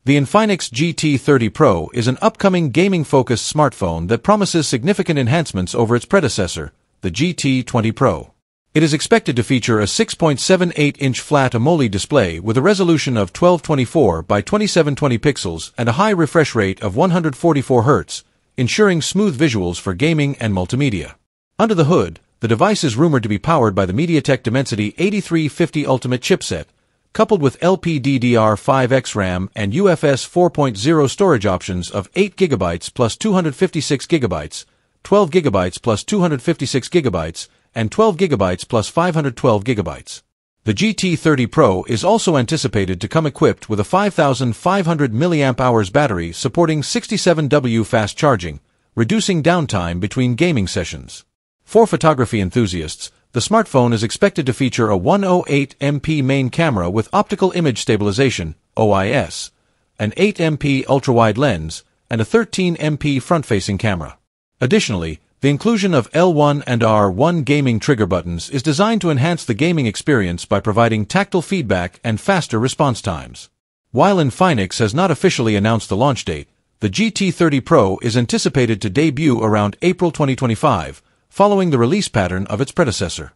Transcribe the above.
The Infinix GT30 Pro is an upcoming gaming-focused smartphone that promises significant enhancements over its predecessor, the GT20 Pro. It is expected to feature a 6.78-inch flat AMOLED display with a resolution of 1224 by 2720 pixels and a high refresh rate of 144 Hz, ensuring smooth visuals for gaming and multimedia. Under the hood, the device is rumored to be powered by the MediaTek Dimensity 8350 Ultimate chipset, coupled with LPDDR5X RAM and UFS 4.0 storage options of 8GB plus 256GB, 12GB plus 256GB, and 12GB plus 512GB. The GT30 Pro is also anticipated to come equipped with a 5,500 mAh battery supporting 67W fast charging, reducing downtime between gaming sessions. For photography enthusiasts, the smartphone is expected to feature a 108MP main camera with optical image stabilization, OIS, an 8MP ultra-wide lens, and a 13MP front-facing camera. Additionally, the inclusion of L1 and R1 gaming trigger buttons is designed to enhance the gaming experience by providing tactile feedback and faster response times. While Infinix has not officially announced the launch date, the GT30 Pro is anticipated to debut around April 2025, following the release pattern of its predecessor.